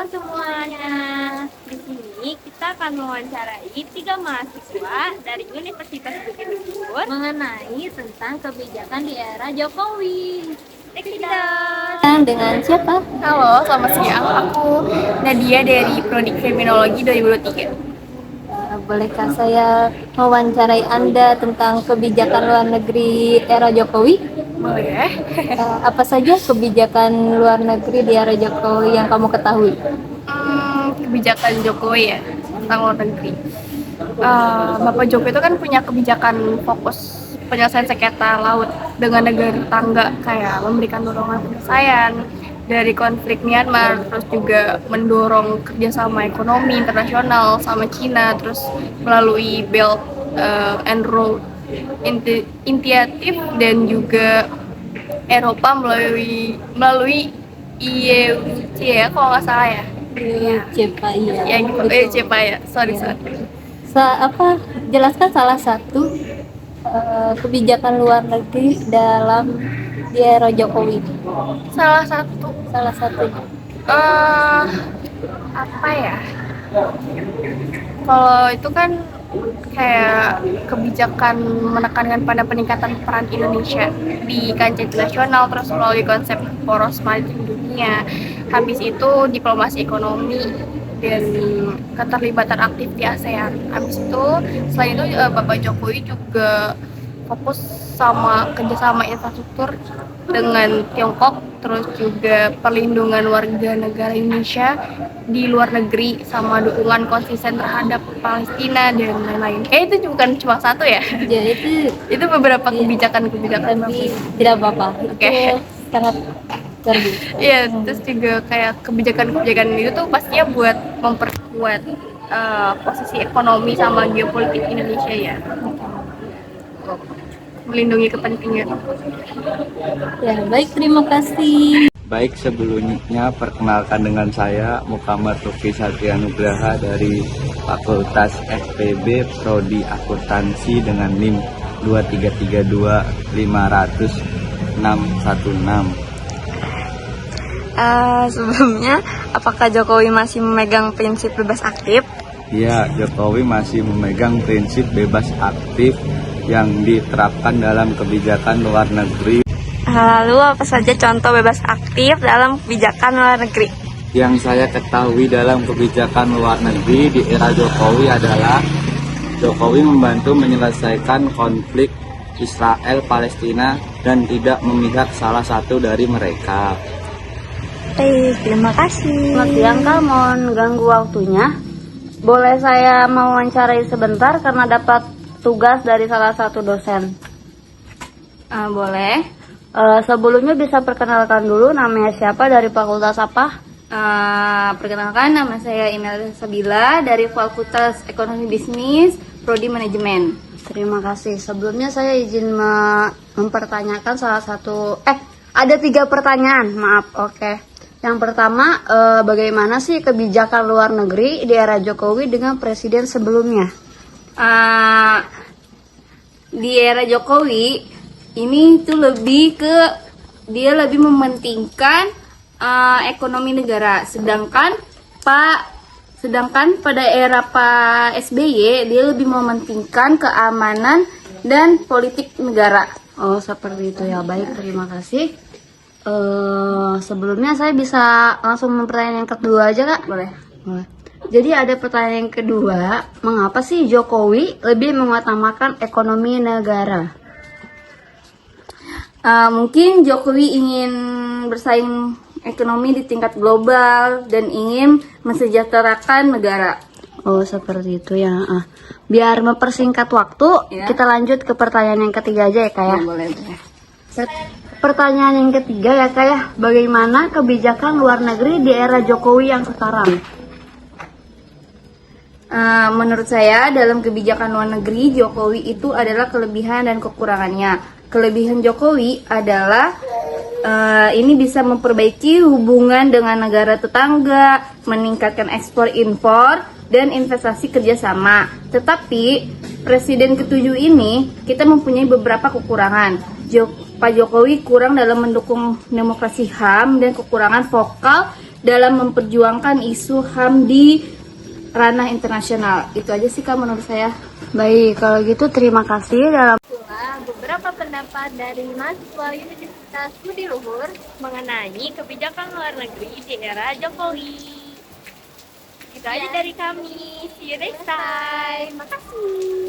semuanya. Di sini kita akan mewawancarai 3 mahasiswa dari Universitas Bukit Duri mengenai tentang kebijakan di era Jokowi. Dengan siapa? Halo, selamat siang. Aku Nadia dari Prodi Kriminologi 2023. Bolehkah saya mewawancarai Anda tentang kebijakan luar negeri era Jokowi? Boleh. Apa saja kebijakan luar negeri di era Jokowi yang kamu ketahui? Kebijakan Jokowi ya tentang luar negeri. Bapak Jokowi itu kan punya kebijakan fokus penyelesaian sengketa laut dengan negara tetangga, kayak memberikan dorongan penyelesaian dari konflik Myanmar, terus juga mendorong kerjasama ekonomi internasional sama Cina, terus melalui Belt and Road Initiative, dan juga Eropa melalui IEUC ya, kalau nggak salah ya. Cepa, iya. Ya gitu, CEPA ya. Sorry. Jelaskan salah satu kebijakan luar negeri dalam di era Jokowi. Salah satu Salah satunya. apa ya? Kalau itu kan kayak kebijakan menekankan pada peningkatan peran Indonesia di kancah internasional, terus melalui konsep poros maritim dunia. Habis itu diplomasi ekonomi dan keterlibatan aktif di ASEAN. Habis itu selain itu Bapak Jokowi juga fokus sama kerjasama infrastruktur dengan Tiongkok, terus juga perlindungan warga negara Indonesia di luar negeri, sama dukungan konsisten terhadap Palestina dan lain-lain. Itu bukan cuma satu ya. Jadi Itu beberapa kebijakan-kebijakan. tapi tidak apa-apa. Oke. Itu sangat bagus. Iya, terus juga kayak kebijakan-kebijakan itu tuh pastinya buat memperkuat posisi ekonomi sama geopolitik Indonesia ya. Melindungi kepentingan. Ya, baik, terima kasih. Baik, sebelumnya perkenalkan dengan saya Mukamar Tufi Satria Nugraha dari Fakultas FPB Prodi Akuntansi dengan NIM 2332500-616. Sebelumnya, apakah Jokowi masih memegang prinsip bebas aktif? Ya, Jokowi masih memegang prinsip bebas aktif yang diterapkan dalam kebijakan luar negeri. Lalu apa saja contoh bebas aktif dalam kebijakan luar negeri? Yang saya ketahui dalam kebijakan luar negeri di era Jokowi adalah Jokowi membantu menyelesaikan konflik Israel-Palestina dan tidak memihak salah satu dari mereka. Terima kasih. Selamat siang Kak, mohon ganggu waktunya. Boleh saya mewawancarai sebentar karena dapat tugas dari salah satu dosen. Boleh. Sebelumnya bisa perkenalkan dulu namanya siapa, dari fakultas apa? Perkenalkan, nama saya Imelda Sabila dari Fakultas Ekonomi Bisnis, Prodi Manajemen. Terima kasih. Sebelumnya saya izin mempertanyakan salah satu ada 3 pertanyaan, maaf. Oke. Yang pertama, bagaimana sih kebijakan luar negeri di era Jokowi dengan presiden sebelumnya? Di era Jokowi ini tuh dia lebih mementingkan ekonomi negara, sedangkan pada era Pak SBY dia lebih mementingkan keamanan dan politik negara. Oh, seperti itu ya. Baik, terima kasih. Sebelumnya saya bisa langsung mempertanyaan yang kedua aja, Kak? Boleh. Jadi ada pertanyaan yang kedua, mengapa sih Jokowi lebih mengutamakan ekonomi negara? Mungkin Jokowi ingin bersaing ekonomi di tingkat global dan ingin mensejahterakan negara. Oh, seperti itu ya. Biar mempersingkat waktu, Ya. kita lanjut ke pertanyaan yang ketiga aja ya, Kak ya. Boleh. Pertanyaan yang ketiga ya, Kak ya. Bagaimana kebijakan luar negeri di era Jokowi yang sekarang? Menurut saya, dalam kebijakan luar negeri, Jokowi itu adalah kelebihan dan kekurangannya. Kelebihan Jokowi adalah ini bisa memperbaiki hubungan dengan negara tetangga, meningkatkan ekspor impor, dan investasi kerjasama. Tetapi, Presiden ke-7 ini, kita mempunyai beberapa kekurangan. Pak Jokowi kurang dalam mendukung demokrasi HAM dan kekurangan vokal dalam memperjuangkan isu HAM di ranah internasional. Itu aja sih Kak menurut saya. Baik, kalau gitu terima kasih dalam Itulah beberapa pendapat dari mahasiswa Universitas Budi Luhur mengenai kebijakan luar negeri di era Jokowi. Itu aja dari kami. See you next time. Makasih.